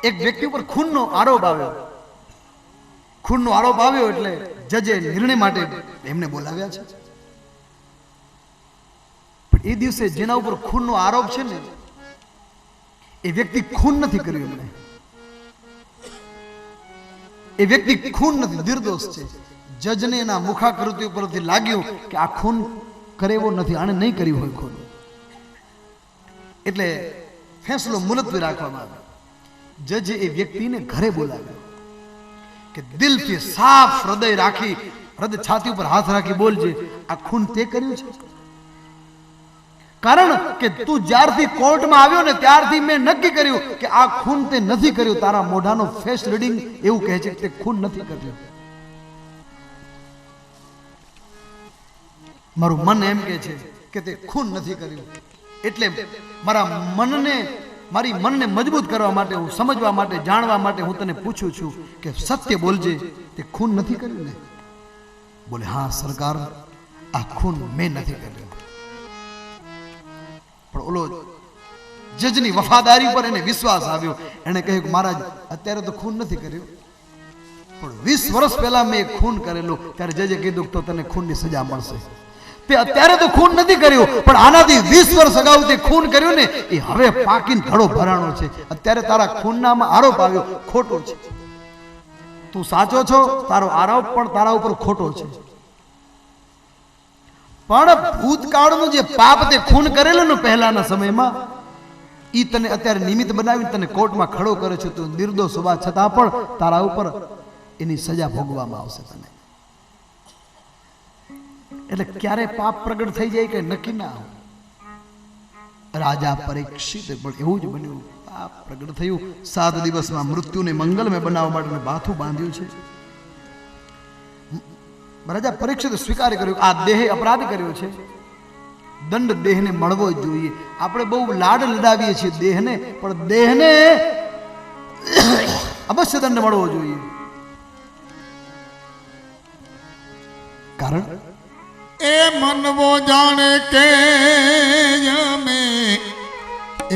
એક વ્યક્તિ ઉપર ખૂનનો આરોપ આવ્યો. ખૂનનો આરોપ આવ્યો એટલે જજે નિર્ણય માટે એમને બોલાવ્યા છે. પણ એ દિવસે જેના ઉપર ખૂનનો આરોપ છે ને એ વ્યક્તિ ખૂન નથી કર્યું. એમને એ વ્યક્તિ ખૂન નથી, નિર્દોષ છે. જજને એના મુખાકૃતિ ઉપરથી લાગ્યું કે આ ખૂન કરેવો નથી, આને નહીં કર્યું હોય ખૂન. એટલે ફેંસલો મુલતવી રાખવામાં આવ્યો. જજે એ વ્યક્તિને ઘરે બોલાવ્યો કે દિલથી સાફ હૃદય રાખી, હૃદય છાતી ઉપર હાથ રાખી બોલજે, આ ખૂન તે કર્યું છે? કારણ કે તું જ્યારથી કોર્ટમાં આવ્યો ને ત્યારથી મેં નક્કી કર્યું કે આ ખૂન તે નથી કર્યું. તારા મોઢાનો ફેસ રીડિંગ એવું કહે છે કે તે ખૂન નથી કર્યું. મારું મન એમ કહે છે કે તે ખૂન નથી કર્યું. એટલે મારી મનને મજબૂત કરવા માટે, હું સમજવા માટે, જાણવા માટે હું તને પૂછું છું કે સત્ય બોલજે, તે ખૂન નથી કર્યું ને? બોલે હા સરકાર, આ ખૂન મેં નથી કર્યું. પણ ઓલો જજની વફાદારી પર એને વિશ્વાસ આવ્યો. એને કહ્યું કે મહારાજ અત્યારે તો ખૂન નથી કર્યું, પણ 20 વર્ષ પહેલા મેં ખૂન કરેલું. ત્યારે જજે કીધું તો તને ખૂનની સજા મળશે. તે અત્યારે તો ખૂન નથી કર્યું, પણ આનાથી 20 વર્ષ અગાઉ તે ખૂન કર્યું ને એ હવે પાકીને ધડો ભરાણો છે. અત્યારે તારા ખૂનનામાં આરોપ આવ્યો, ખોટો છે. તું સાચો છો, તારો આરોપ પણ તારા ઉપર ખોટો છે. પણ ભૂતકાળનું જે પાપ તે ખૂન કરેલું ને પહેલાના સમયમાં, ઈ તને અત્યારે નિમિત્ત બનાવીને તને કોર્ટમાં ખડો કરે છે. તું નિર્દોષ હોવા છતાં પણ તારા ઉપર એની સજા ભોગવવામાં આવશે તને. એટલે ક્યારે પાપ પ્રગટ થઈ જાય કે નક્કી ના હોય. રાજા પરીક્ષિત પણ એવું જ બન્યું. પાપ પ્રગટ થયું. 7 દિવસમાં મૃત્યુને મંગલમય બનાવવા માટે બાથું બાંધ્યું છે. રાજા પરીક્ષિત સ્વીકાર કર્યો આ દેહે અપરાધ કર્યો છે, દંડ દેહને મળવો જ જોઈએ. આપણે બહુ લાડ લડાવીએ છીએ દેહને, પણ દેહને અવશ્ય દંડ મળવો જોઈએ. કારણ એ મનવો જાણે કે અમે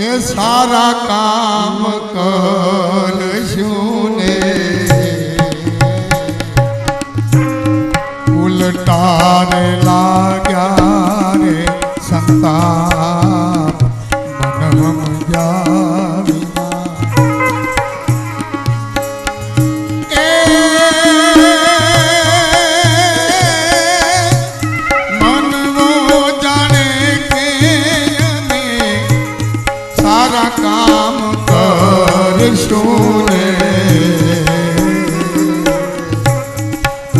એ સારા કામ કરશું ને ઉલટાને લાગ્યા રે સંતાપ મન સમજાવી. કામ કરશું ને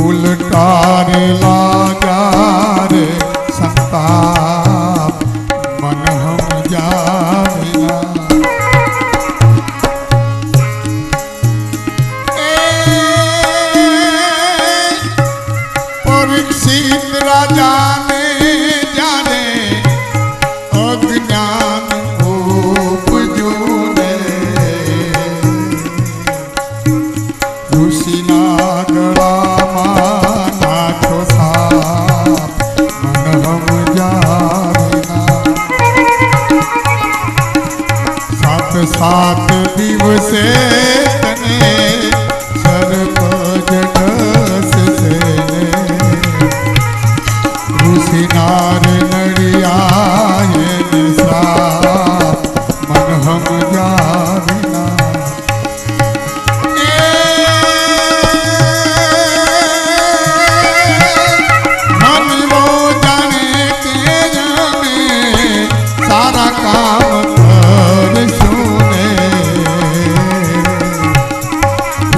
ઉલટારે લાગ્યા રે સંતાપ મન સમજાવ્યા. પરીક્ષિત રાજાને જાણે અજ્ઞાન ઋષિના ગળામાં નાખ્યો સાપ મન સમજાવ્યા. 7 દિવસે તને સર્પ જ ડસશે ઋષિના નડિયા એને સાપ મન સમજાવ્યા.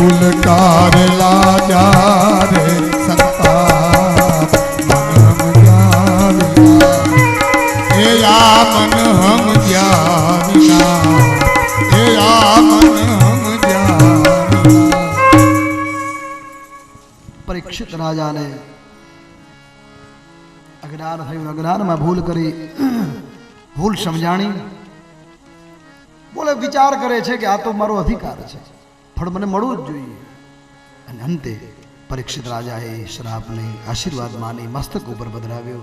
ઉલટારે લાગ્યા રે સંતાપ મન સમજાવ્યા. એ આ મન સમજ્યા વિના, એ આ મન સમજ્યા. પરીક્ષિત રાજાને અજ્ઞાન થયું. અજ્ઞાનમાં ભૂલ કરી, ભૂલ સમજાણી. બોલે વિચાર કરે છે કે આ તો મારો અધિકાર છે, ફળ મને મળવું જ જોઈએ. અને અંતે પરીક્ષિત રાજાએ શ્રાપને આશીર્વાદ માની મસ્તક ઉપર પધરાવ્યો.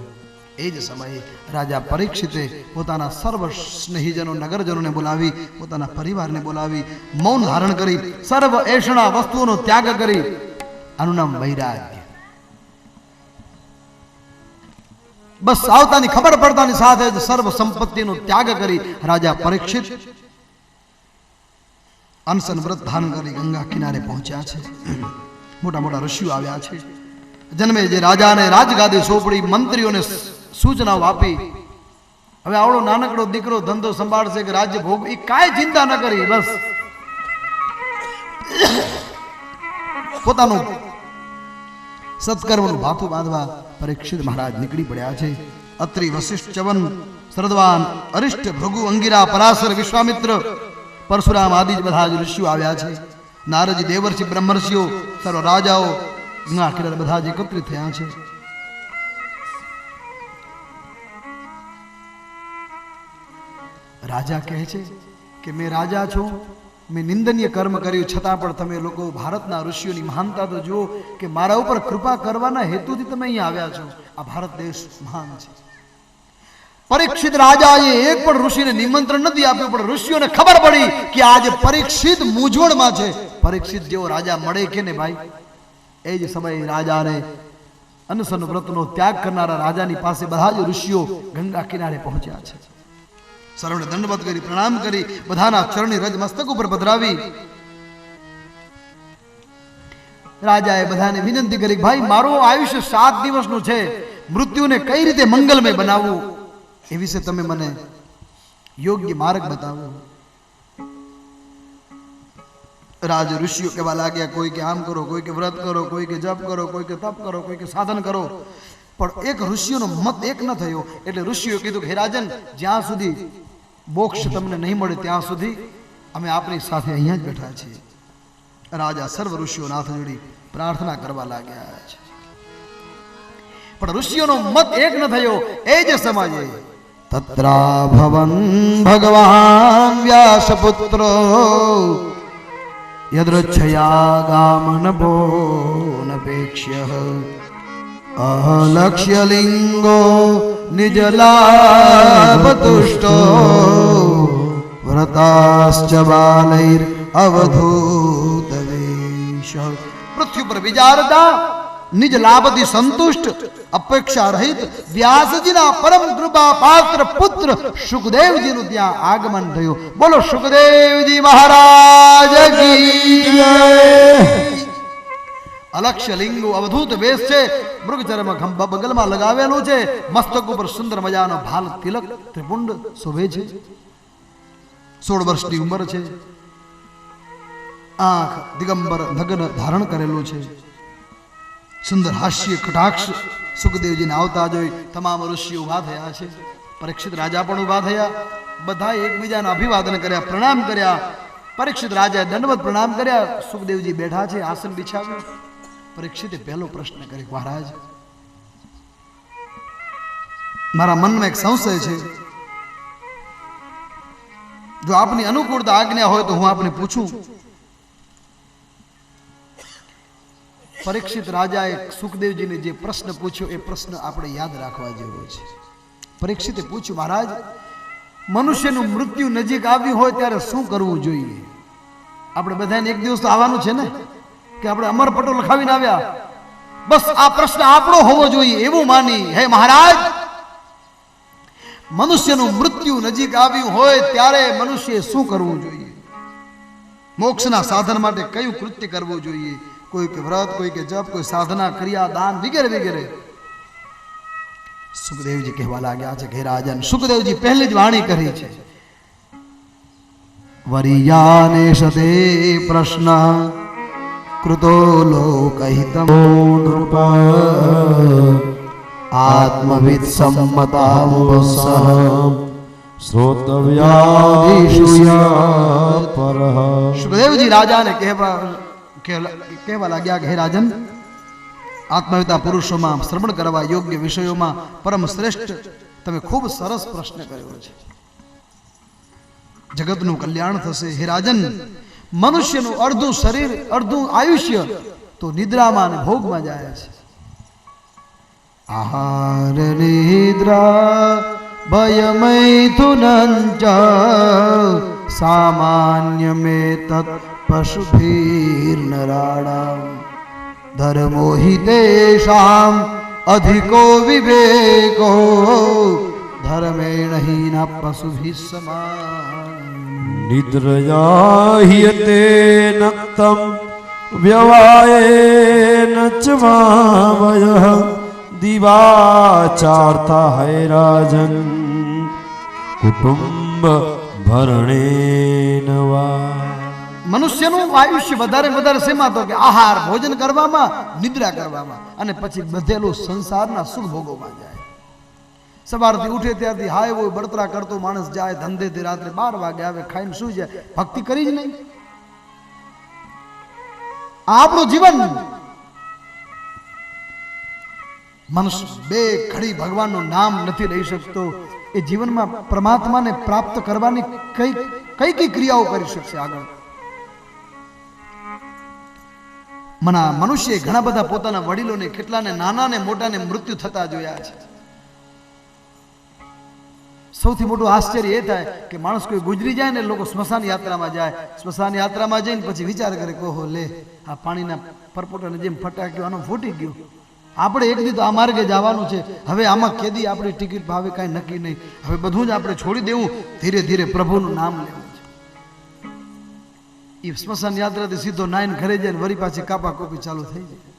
એ જ સમયે રાજા પરીક્ષિતે પોતાના સર્વ સ્નેહીજનો નગરજનોને બોલાવી, પોતાના પરિવારને બોલાવી, મૌન ધારણ કરી, સર્વ એષણા વસ્તુઓનો ત્યાગ કરી, આનું નામ વૈરાગ્ય. બસ આવતાની ખબર પડતાની સાથે જ સર્વ સંપત્તિનો ત્યાગ કરી રાજા પરીક્ષિત અનશન વ્રત ધારણ કરી ગંગા કિનારે પહોંચ્યા છે. મોટા મોટા ઋષિઓ આવ્યા છે. જન્મે જે રાજાને રાજગાદી સોંપડી, મંત્રીઓને સૂચનાઓ આપી, હવે આવડો નાનકડો દીકરો ધંધો સંભાળશે કે રાજ્ય ભોગ, એ કાંઈ ચિંતા ન કરી, બસ પોતાનું સત્કર્મનું ભાથું બાંધવા પરીક્ષિત મહારાજ નીકળી પડ્યા છે. અત્રિ, વશિષ્ઠ, ચ્યવન, શરદવાન, અરિષ્ટ, ભૃગુ, અંગિરા, પરાશર, વિશ્વામિત્ર, પરશુરામ આદિ બધા જ ઋષિઓ આવ્યા છે. નારદજી, દેવર્ષિ, બ્રહ્મર્ષિઓ, સર્વ રાજાઓ ગંગા કિનારે બધા જ એકત્રિત થયા છે. રાજા કહે છે કે મેં રાજા છું, મેં નિંદનીય કર્મ કર્યું, છતાં પણ તમે લોકો ભારતના ઋષિઓની મહાનતા તો જુઓ કે મારા ઉપર કૃપા કરવાના હેતુથી તમે અહીંયા આવ્યા છો. આ ભારત દેશ મહાન છે. પરીક્ષિત રાજાએ એક પણ ઋષિને નિમંત્રણ નથી આપ્યું, પણ ઋષિઓને ખબર પડી કે આજે પરીક્ષિત મૂંઝવણમાં છે. પરીક્ષિત જેવો રાજા મળે કે ને ભાઈ. એ જ સમયે રાજાને અનશન વ્રતનો ત્યાગ કરનારા રાજાની પાસે બધા જ ઋષિઓ ગંગા કિનારે પહોંચ્યા છે. સર્વને દંડવત કરી, પ્રણામ કરી, બધાના ચરણી રજ મસ્તક ઉપર પધરાવી રાજાએ બધાને વિનંતી કરી, ભાઈ મારું આયુષ્ય 7 દિવસનું છે, મૃત્યુને કઈ રીતે મંગલમય બનાવવું એ વિશે તમે મને યોગ્ય માર્ગ બતાવો. રાજ ઋષિઓ કહેવા લાગ્યા, કોઈ કે આમ કરો, કોઈ કે વ્રત કરો, કોઈ કે જપ કરો, કોઈ કે તપ કરો, કોઈ કે સાધન કરો. પણ એક ઋષિઓનો મત એક ન થયો. એટલે ઋષિઓ કીધું કે હે રાજન, જ્યાં સુધી મોક્ષ તમને નહીં મળે ત્યાં સુધી અમે આપણી સાથે અહીંયા જ બેઠા છીએ. રાજા સર્વ ઋષિઓ હાથ જોડી પ્રાર્થના કરવા લાગ્યા છે. પણ ઋષિઓનો મત એક ન થયો. એ જ સમયે તત્રા ભવન ભગવાન વ્યાસપુત્ર યદ્રચ્છયા ગામન ભોનપેક્ષ્ય અલક્ષ્ય લિંગો નિજલાભતુષ્ટો વ્રતાશ્ચ બાલૈર અવધૂત વેશ. પૃથ્વી પર વિચારતા નિજ લાભથી સંતુષ્ટ, અપેક્ષા રહિત વ્યાસજીના પરમ કૃપા પાત્ર પુત્ર સુખદેવજીનું ત્યાં આગમન થયું. બોલો સુખદેવજી મહારાજ કી જય. અલક્ષ્ય લિંગો, અવધૂત વેશ છે, મૃગચર્મ બગલમાં લગાવેલું છે, મસ્તક ઉપર સુંદર મજાનો ભાલ તિલક ત્રિપુંડ શોભે છે, 16 વર્ષની ઉંમર છે, આંખ દિગંબર નગ્ન ધારણ કરેલું છે, સુંદર હાસ્ય કટાક્ષ. સુખદેવજીને આવતા જોઈ તમામ ઋષિઓ ઉભા થયા છે. પરીક્ષિત રાજા પણ ઉભા થયા. બધાએ એકબીજાને અભિવાદન કર્યા, પ્રણામ કર્યા. પરીક્ષિત રાજાએ દંડવત પ્રણામ કર્યા. સુખદેવજી બેઠા છે, આસન બિછાવ્યું. પરીક્ષિતે પહેલો પ્રશ્ન કર્યો, મહારાજ મારા મનમાં એક સંશય છે, જો આપની અનુકૂળતા આજ્ઞા હોય તો હું આપને પૂછું. પરીક્ષિત રાજાએ સુખદેવજીને જે પ્રશ્ન પૂછ્યો એ પ્રશ્ન આપણે યાદ રાખવા જેવો છે. પરીક્ષિતે પૂછ્યું, મહારાજ મનુષ્યનું મૃત્યુ નજીક આવ્યું હોય ત્યારે શું કરવું જોઈએ? આપણે બધાને એક દિવસ તો આવવાનું છે ને, કે આપણે અમર પટો લખાવીને આવ્યા? બસ આ પ્રશ્ન આપણો હોવો જોઈએ એવું માની, હે મહારાજ મનુષ્યનું મૃત્યુ નજીક આવ્યું હોય ત્યારે મનુષ્ય શું કરવું જોઈએ? મોક્ષના સાધન માટે કયું કૃત્ય કરવું જોઈએ? કોઈ કે વ્રત, કોઈ કે જપ, કોઈ સાધના, ક્રિયા, દાન વગેરે વગેરે. સુખદેવજી કહેવા લાગ્યા છે કે રાજન, સુખદેવજી પહેલી જ વાણી કરી છે, વરિયાને સતે પ્રશ્ન કૃતો લોકહિતમ નૃપ આત્મવિદ સંમતામ સુખદેવજી રાજાને કહેવા લાગ્યા કે હે રાજન, આત્મવિતા પુરુષોમાં શ્રવણ કરવા યોગ્ય વિષયોમાં પરમ શ્રેષ્ઠ તમે ખૂબ સરસ પ્રશ્ન કર્યો છે. જગતનું કલ્યાણ થશે. હે રાજન, મનુષ્યનું અડધું શરીર, અડધું આયુષ્ય તો નિદ્રામાં અને ભોગમાં જાય છે. આહાર નિદ્રા ભયમૈથુનંચ સામાન્યમે તત્ પશુભીર્નરાણામ ધર્મો હિ તેષામ અધિકો વિવેકો ધર્મેણ હીન પશુભિઃ સમાન. નિદ્રયા હિયતે નક્તમ વ્યવાયેન ચ વાવયઃ દિવાચાર્તા હૈરાજન કુટુંબ ભરણેન વા. મનુષ્યનું આયુષ્ય વધારે શેમાં તો કે આહાર ભોજન કરવામાં, નિદ્રા કરવામાં અને પછી બધેલું સંસારના સુખ ભોગવમાં જાય. સવારથી ઉઠે ત્યારથી હાય હોય બળતરા કરતો માણસ જાય ધંધેથી, રાત્રે 12 વાગે આવે, ખાઈને સુઈ જાય, ભક્તિ કરી જ નહીં. આપણું જીવન મનુષ્ય 2 ઘડી ભગવાનનું નામ નથી લઈ શકતો એ જીવનમાં પરમાત્માને પ્રાપ્ત કરવાની કઈ ક્રિયાઓ કરી શકશે આગળ? મનુષ્ય ઘણા બધા પોતાના વડીલોને, કેટલાને નાના ને મોટાને મૃત્યુ થતા જોયા છે. સૌથી મોટું આશ્ચર્ય એ થાય કે માણસ કોઈ ગુજરી જાય ને, લોકો સ્મશાન યાત્રામાં જાય, સ્મશાન યાત્રામાં જઈને પછી વિચાર કરે કે ઓહો લે આ પાણીના પરપોટાને જેમ ફટાક્યો આનો ફૂટી ગયો, આપણે એક દી તો આ માર્ગે જવાનું છે, હવે આમાં કેદી આપણી ટિકિટ ભાવે કાંઈ નક્કી નહીં, હવે બધું જ આપણે છોડી દેવું, ધીરે ધીરે પ્રભુનું નામ લેવું છે. એ સ્મશાન યાત્રાથી સીધો નાઈન ઘરે જાય, વરી પાછી કાપા કોપી ચાલુ થઈ જાય.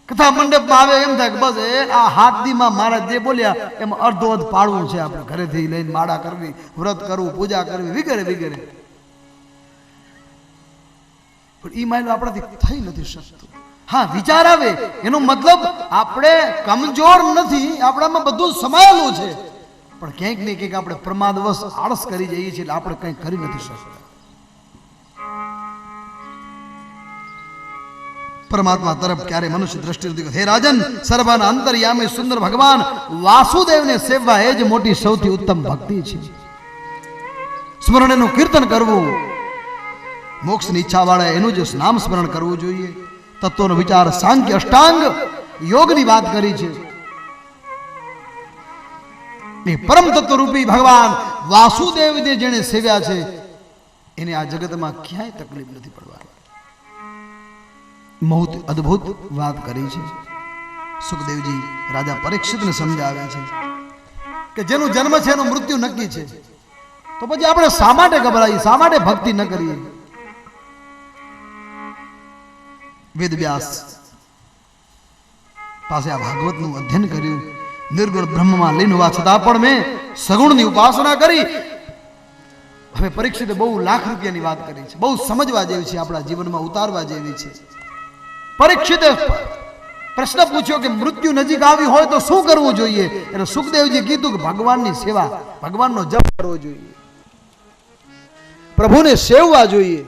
કથા મંડપમાં આવે એમ થાય કે બસ આ 7 દીમાં મહારાજ જે બોલ્યા એમાં અડધો અધ પાડવું છે, આપણે ઘરેથી લઈને માળા કરવી, વ્રત કરવું, પૂજા કરવી વગેરે વગેરે. પણ એ માયલો આપણાથી થઈ નથી શકતું. હા, વિચાર આવે એનો મતલબ આપણે કમજોર નથી, આપણામાં બધું સમાયેલું છે, પણ ક્યાંક ને ક્યાંક આપણે પ્રમાદવશ આળસ કરી જઈએ છીએ એટલે આપણે કંઈ કરી નથી શકતા. પરમાત્મા તરફ ક્યારે મનુષ્ય દ્રષ્ટિ નથી. હે રાજન, સર્વના અંતર્યામી સુંદર ભગવાન વાસુદેવને સેવવા એ જ મોટી સૌથી ઉત્તમ ભક્તિ છે. સ્મરણનું કીર્તન કરવું, મોક્ષની ઈચ્છા વાળા એનું જ નામ સ્મરણ કરવું જોઈએ. તત્વનો વિચાર, સાંખ્ય, અષ્ટાંગ યોગની વાત કરી છે. એ પરમ તત્વ રૂપી ભગવાન વાસુદેવને જેણે સેવ્યા છે એને આ જગતમાં ક્યાંય તકલીફ નથી પડવાની. બહુ અદ્ભુત વાત કરી છે. સુખદેવજી રાજા પરીક્ષિતને સમજાવે છે કે જેનું જન્મ છે એનું મૃત્યુ નક્કી છે, તો પછી આપણે શા માટે ગભરાઈએ, શા માટે ભક્તિ ન કરીએ? વેદવ્યાસ પાસે આ ભાગવતનું અધ્યયન કર્યું, નિર્ગુણ બ્રહ્મમાં લીન હોવા છતાં પણ મેં સગુણની ઉપાસના કરી. હવે પરીક્ષિતે બહુ લાખ રૂપિયાની વાત કરી છે, બહુ સમજવા જેવી છે, આપણા જીવનમાં ઉતારવા જેવી છે. પરીક્ષિતે પ્રશ્ન પૂછ્યો કે મૃત્યુ નજીક આવી હોય તો શું કરવું જોઈએ? એટલે સુખદેવજી કીધું કે ભગવાનની સેવા, ભગવાનનો જપ કરવો જોઈએ, પ્રભુને સેવવા જોઈએ.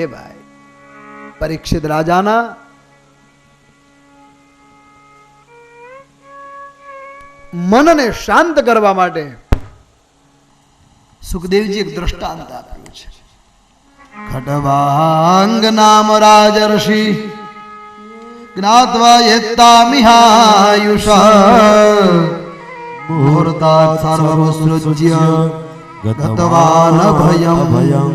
એ ભાઈ પરીક્ષિત રાજાના મનને શાંત કરવા માટે સુખદેવજી એક દ્રષ્ટાંત આપ્યું છે. ખડવાંગ નામ રાજર્ષિ જ્ઞાત્વા યત્તામિહાયુષા મુહૂર્તાत् સર્વમસૃજ્ય ગતવાન ભયમ.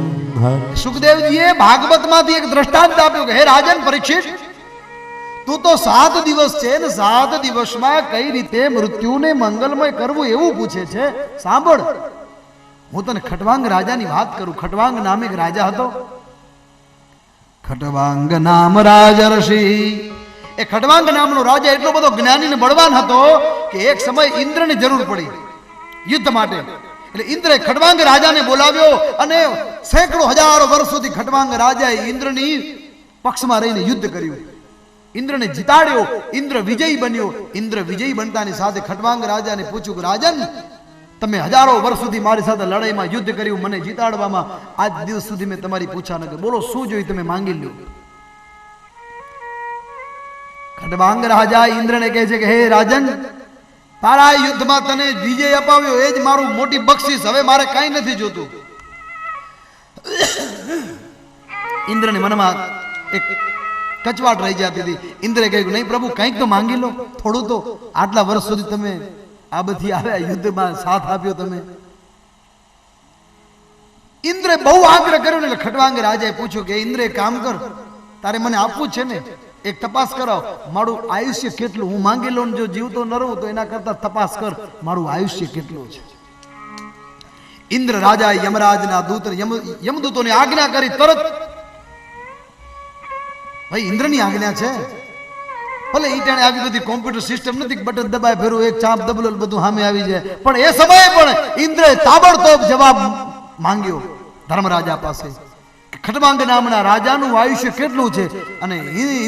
સુખદેવજીએ ભાગવતમાંથી એક દ્રષ્ટાંત આપ્યું કે હે રાજન પરીક્ષિત, તું તો 7 દિવસ છે ને 7 દિવસમાં કઈ રીતે મૃત્યુને મંગલમય કરવું એવું પૂછે છે. સાંભળ, હું તને ખટવાંગ રાજાની વાત કરું. ખટવાંગ નામે એક રાજા હતો. ખટવાંગ નામ રાજર્ષિ. એ ખટવાંગ નામનો રાજા એટલો બધો જ્ઞાની ને બળવાન હતો કે એક સમય ઇન્દ્રની જરૂર પડી યુદ્ધ માટે. એટલે ઇન્દ્રે ખટવાંગ રાજાને બોલાવ્યો અને સેંકડો હજારો વર્ષ સુધી ખટવાંગ રાજાએ ઇન્દ્રની પક્ષમાં રહીને યુદ્ધ કર્યું, ઇન્દ્રને જીતાડ્યો, ઇન્દ્ર વિજયી બન્યો. ઇન્દ્ર વિજયી બનતાની સાથે ખટવાંગ રાજાને પૂછ્યું કે રાજન, તમે હજારો વર્ષ સુધી મારી સાથે લડાઈમાં યુદ્ધ કર્યું, મને જીતાડવામાં આજ દિવસ સુધી મેં તમારી પૂછા ન કરી, બોલો શું જોઈએ તમે માંગી લો. ખટવાંગ રાજા ઇન્દ્રને કહે છે કે હે રાજન, તારા યુદ્ધમાં તને વિજય અપાવ્યો એ જ મારું મોટી બક્ષિસ, હવે મારે કાંઈ નથી જોતું. ઇન્દ્રની મનમાં એક કચવાટ રહી જતી હતી. ઇન્દ્રે કહ્યું, નહીં પ્રભુ, કંઈક તો માંગી લો, થોડું તો. આટલા વર્ષ સુધી તમે આ બધી આવ્યા, યુદ્ધમાં સાથ આપ્યો તમે. ઇન્દ્રે બહુ આગ્રહ કર્યો ને એટલે ખટવાંગ રાજાએ પૂછ્યું કે ઇન્દ્ર એક કામ કર, તારે મને આપવું છે ને, એક તપાસ કરાવ, મારું આયુષ્ય કેટલું, હું માંગી લઉં, જો જીવતો ન રહું તો એના કરતા તપાસ કર, મારું આયુષ્ય કેટલું છે. ઇન્દ્ર રાજાએ યમરાજના દૂત યમદૂતોને આજ્ઞા કરી. તરત ભાઈ ઇન્દ્રની આજ્ઞા છે, ભલે ઈટાણે આવી બધી કોમ્પ્યુટર સિસ્ટમ નથી, બટન દબાય ફેરવું, એક ચાપ દબલો બધું સામે આવી જાય, પણ એ સમયે પણ ઇન્દ્રે તાબડતોબ જવાબ માંગ્યો ધર્મરાજા પાસે. ખટવાંગ નામના રાજાનું આયુષ્ય કેટલું છે? અને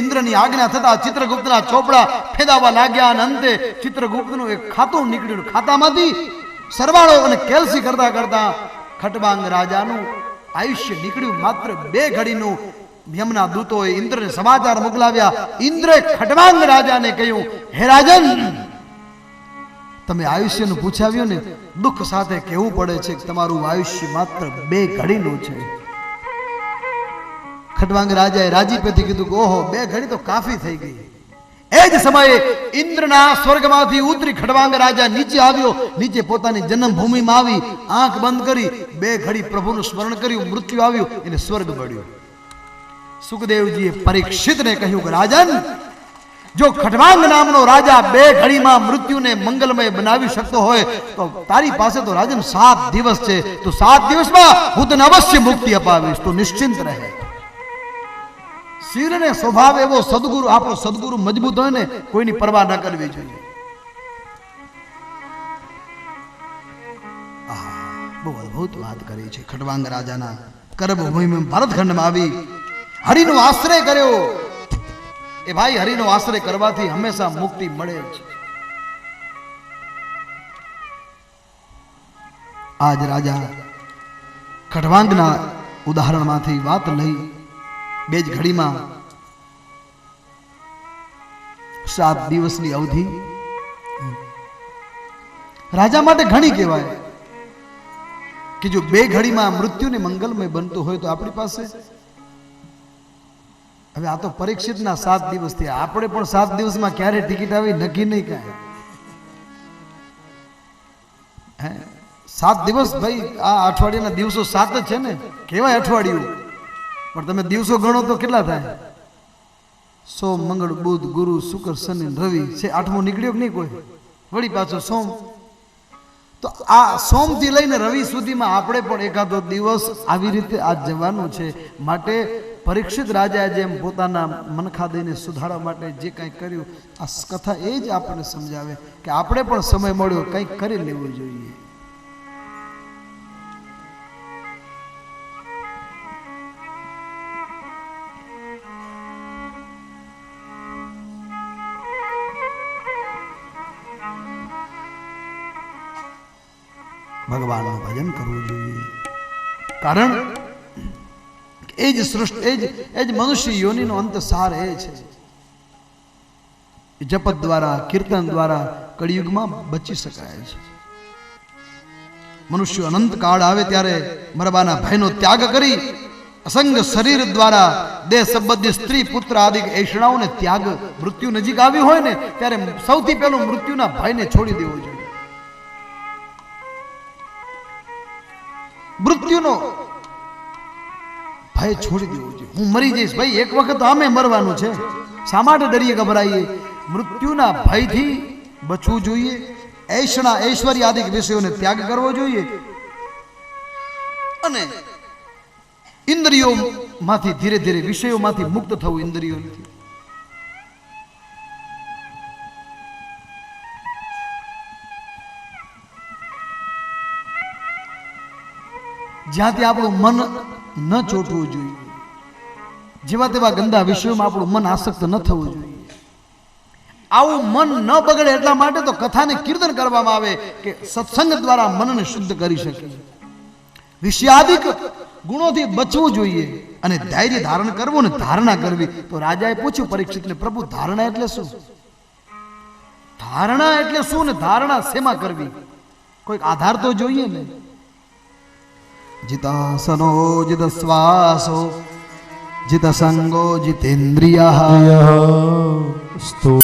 ઇન્દ્રની આજ્ઞા થતા ચિત્રગુપ્તના ચોપડા ફેદાવા લાગ્યા અને અંતે ચિત્રગુપ્તનું એક ખાતું નીકળ્યું. ખાતામાંથી સરવાળો અને કેલ્સી કરતા કરતા ખટવાંગ રાજાનું આયુષ્ય નીકળ્યું માત્ર 2 ઘડીનું. યમના દૂતોએ ઇન્દ્રને સમાચાર મોકલાવ્યા. ઇન્દ્રે ખટવાંગ રાજાને કહ્યું, હે રાજન, તમે આયુષ્યનું પૂછાવ્યું ને, દુઃખ સાથે કહેવું પડે છે કે તમારું આયુષ્ય માત્ર 2 ઘડીનું છે. ખટવાંગ રાજાએ રાજીપેથી કીધું કે ઓહો, 2 ઘડી તો કાફી થઈ ગઈ. એ જ સમયે ઇન્દ્રના સ્વર્ગમાંથી ઉતરી ખટવાંગ રાજા નીચે આવ્યો. નીચે પોતાની જન્મભૂમિમાં આવી આંખ બંધ કરી 2 ઘડી પ્રભુનું સ્મરણ કર્યું, મૃત્યુ આવ્યું, એને સ્વર્ગ મળ્યો. સુખદેવજીએ પરીક્ષિતને કહ્યું કે રાજન, જો ખટવાંગ નામનો રાજા 2 ઘડીમાં મૃત્યુને મંગલમય બનાવી શકતો હોય તો તારી પાસે તો રાજન 7 દિવસ છે, તો 7 દિવસમાં હું તને અવશ્ય મુક્તિ અપાવીશ, તો નિશ્ચિંત રહે. શિરને સ્વભાવ એવો, સદગુરુ, આપણો સદગુરુ મજબૂત હોય ને, કોઈની પરવા ન કરવી જોઈએ. બહુ અદભુત વાત કરી છે. ખટવાંગ રાજાના કર્મભૂમિમાં ભરતખંડમાં આવી હરિનો આશ્રય કર્યો. એ ભાઈ, હરિનો આશ્રય કરવાથી હંમેશા મુક્તિ મળે છે. આજ રાજા ખટવાંગના ઉદાહરણમાંથી વાત લઈ 2 જ ઘડીમાં 7 દિવસની અવધિ રાજા માટે ઘણી કહેવાય કે જો 2 ઘડીમાં મૃત્યુને મંગલમય બનતું હોય તો આપણી પાસે હવે આ તો પરીક્ષિતના 7 દિવસ થયા. આપણે પણ 7 દિવસમાં ક્યારે ટિકિટ આવી નક્કી નહીં કાંઈ. 7 દિવસ ભાઈ, આ અઠવાડિયાના દિવસો 7 જ છે ને, કેવાય અઠવાડિયું, પણ તમે દિવસો ગણો તો કેટલા થાય? સોમ, મંગળ, બુધ, ગુરુ, શુક્ર, શનિ, રવિ છે. 8મો નીકળ્યો કે નહીં કોઈ? વળી પાછો સોમ. તો આ સોમથી લઈને રવિ સુધીમાં આપણે પણ એકાદો દિવસ આવી રીતે આ જવાનું છે. માટે પરીક્ષિત રાજાએ જેમ પોતાના મનખા દઈને સુધારવા માટે જે કંઈ કર્યું, આ કથા એ જ આપણને સમજાવે કે આપણે પણ સમય મળ્યો કંઈક કરી લેવું જોઈએ. ભગવાનનું ભજન કરવું જોઈએ. કારણ એ જ સૃષ્ટિ, એ જ મનુષ્ય યોનિનો અંત સાર એ છે. જપત દ્વારા, કીર્તન દ્વારા કળિયુગમાં બચી શકાય છે. મનુષ્ય અનંત કાળ આવે ત્યારે મરવાના ભયનો ત્યાગ કરી અસંગ શરીર દ્વારા દેહ સંબંધી સ્ત્રી, પુત્ર આદિ એષણાઓને ત્યાગ, મૃત્યુ નજીક આવ્યું હોય ને ત્યારે સૌથી પહેલું મૃત્યુના ભયને છોડી દેવો જોઈએ. મૃત્યુનો ભય છોડી દેવો જોઈએ. હું મરી જઈશ ભાઈ, એક વખત અમે મરવાનું છે, શા માટે ડરીએ, ગભરાઈએ? મૃત્યુના ભયથી બચવું જોઈએ. ઐષણા, ઐશ્વર્ય આદિ વિષયોને ત્યાગ કરવો જોઈએ અને ઇન્દ્રિયોમાંથી ધીરે ધીરે વિષયોમાંથી મુક્ત થવું. ઇન્દ્રિયોથી જ્યાંથી આપણું મન ન ચોટવું જોઈએ, જેવા તેવા ગંદા વિષયોમાં આપણું મન આસક્ત ન થવું જોઈએ. આવું મન ન બગડે એટલા માટે તો કથાને કીર્તન કરવામાં આવે કે સત્સંગ દ્વારા મનને શુદ્ધ કરી શકે. વિષયાદિક ગુણોથી બચવું જોઈએ અને ધૈર્ય ધારણ કરવું ને ધારણા કરવી. તો રાજાએ પૂછ્યું પરીક્ષિતને, પ્રભુ ધારણા એટલે શું? ધારણા એટલે શું ને ધારણા શેમાં કરવી? કોઈક આધાર તો જોઈએ ને. જીતાસનો જીત શ્વાસો जितसंगो जितेन्द्रियः યઃ સ્થૂળ